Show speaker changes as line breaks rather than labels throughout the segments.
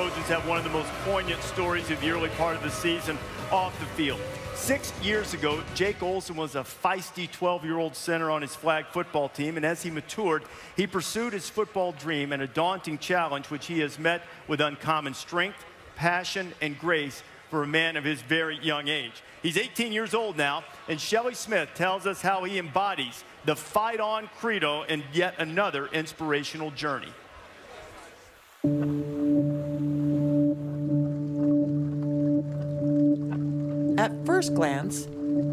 Trojans have one of the most poignant stories of the early part of the season off the field. 6 years ago, Jake Olson was a feisty 12-year-old center on his flag football team, and as he matured, he pursued his football dream and a daunting challenge which he has met with uncommon strength, passion, and grace for a man of his very young age. He's 18 years old now, and Shelly Smith tells us how he embodies the fight-on credo in yet another inspirational journey.
At first glance,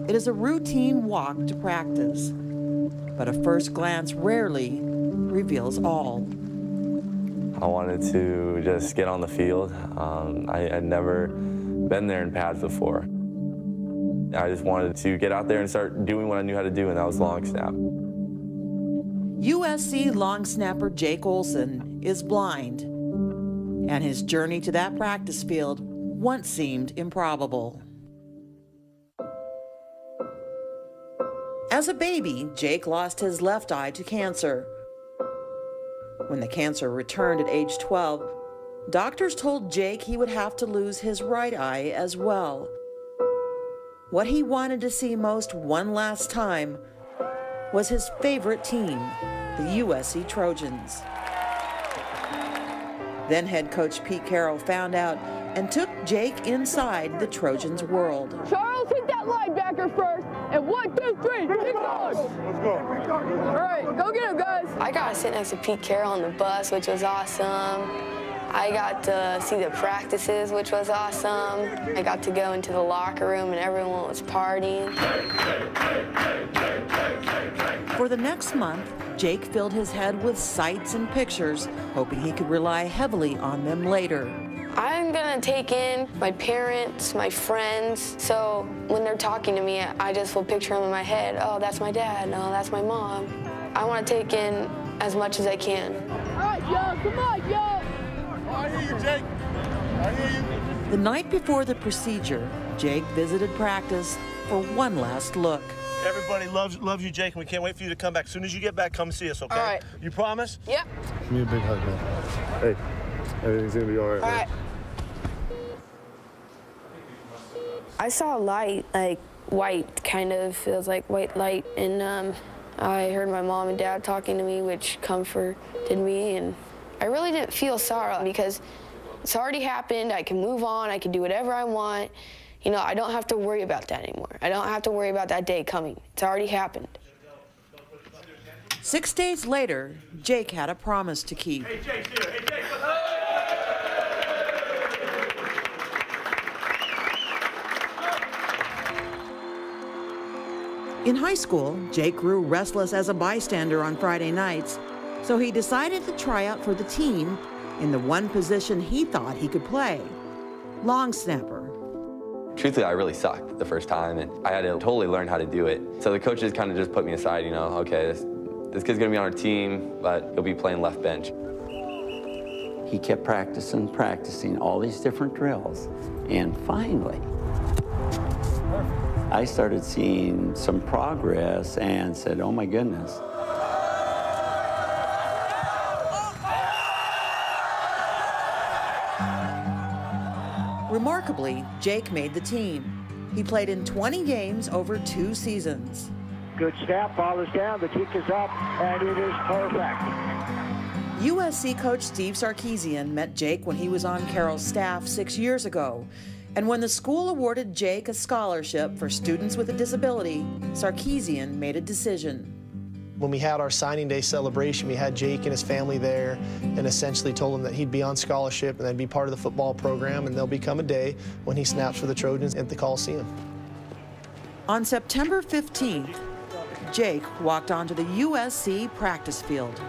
it is a routine walk to practice, but a first glance rarely reveals all.
I wanted to just get on the field. I had never been there in pads before. I just wanted to get out there and start doing what I knew how to do, and that was long snap.
USC long snapper Jake Olson is blind, and his journey to that practice field once seemed improbable. As a baby, Jake lost his left eye to cancer. When the cancer returned at age 12, doctors told Jake he would have to lose his right eye as well. What he wanted to see most one last time was his favorite team, the USC Trojans. Then head coach Pete Carroll found out and took Jake inside the Trojans' world.
Charles, hit that linebacker first, and 1, 2, 3, keep going. Let's go. All right, go get him, guys.
I got to sit next to Pete Carroll on the bus, which was awesome. I got to see the practices, which was awesome. I got to go into the locker room, and everyone was partying.
For the next month, Jake filled his head with sights and pictures, hoping he could rely heavily on them later.
I'm gonna take in my parents, my friends, so when they're talking to me, I just will picture them in my head. Oh, that's my dad, no, that's my mom. I wanna take in as much as I can.
All right, yo, come on, yo.
Oh, I hear you, Jake. I hear you.
The night before the procedure, Jake visited practice for one last look.
Everybody loves you, Jake, and we can't wait for you to come back. As soon as you get back, come see us, okay?
All right.
You promise?
Yep.
Give me a big hug, man. Hey, everything's gonna be all right.
All right. I saw a light, like white, kind of feels like white light, and I heard my mom and dad talking to me, which comforted me, and I really didn't feel sorrow because it's already happened. I can move on. I can do whatever I want. You know, I don't have to worry about that anymore. I don't have to worry about that day coming. It's already happened.
6 days later, Jake had a promise to keep.
Hey, Jake's here. Hey, Jake.
In high school, Jake grew restless as a bystander on Friday nights, so he decided to try out for the team in the one position he thought he could play, long snapper.
Truthfully, I really sucked the first time, and I had to totally learn how to do it. So the coaches kind of just put me aside, you know, okay, this kid's gonna be on our team, but he'll be playing left bench.
He kept practicing all these different drills, and finally, I started seeing some progress and said, oh my goodness.
Remarkably, Jake made the team. He played in 20 games over 2 seasons.
Good snap, ball is down, the kick is up, and it is perfect.
USC coach Steve Sarkisian met Jake when he was on Carroll's staff 6 years ago. And when the school awarded Jake a scholarship for students with a disability, Sarkisian made a decision.
When we had our signing day celebration, we had Jake and his family there and essentially told him that he'd be on scholarship and that'd be part of the football program, and there'll become a day when he snaps for the Trojans at the Coliseum.
On September 15th, Jake walked onto the USC practice field.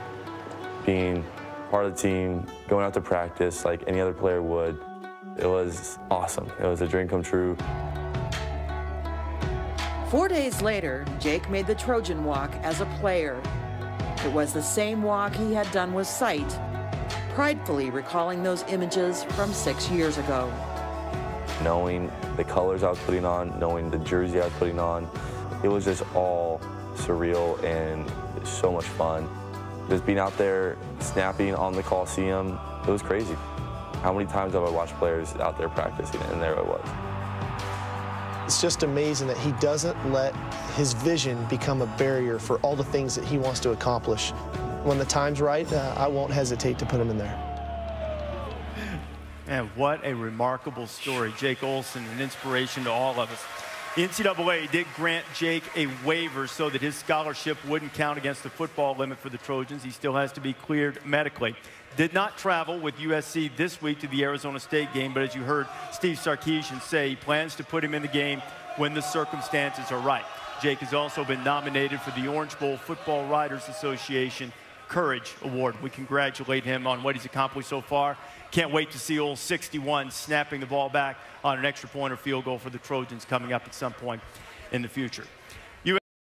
Being part of the team, going out to practice like any other player would, it was awesome. It was a dream come true.
4 days later, Jake made the Trojan walk as a player. It was the same walk he had done with sight, pridefully recalling those images from 6 years ago.
Knowing the colors I was putting on, knowing the jersey I was putting on, it was just all surreal and so much fun. Just being out there snapping on the Coliseum, it was crazy. How many times have I watched players out there practicing, and there it was.
It's just amazing that he doesn't let his vision become a barrier for all the things that he wants to accomplish. When the time's right, I won't hesitate to put him in there.
Man, what a remarkable story. Jake Olson, an inspiration to all of us. The NCAA did grant Jake a waiver so that his scholarship wouldn't count against the football limit for the Trojans. He still has to be cleared medically. Did not travel with USC this week to the Arizona State game, but as you heard Steve Sarkisian say, he plans to put him in the game when the circumstances are right. Jake has also been nominated for the Orange Bowl Football Writers Association Courage Award. We congratulate him on what he's accomplished so far. Can't wait to see old 61 snapping the ball back on an extra point or field goal for the Trojans coming up at some point in the future.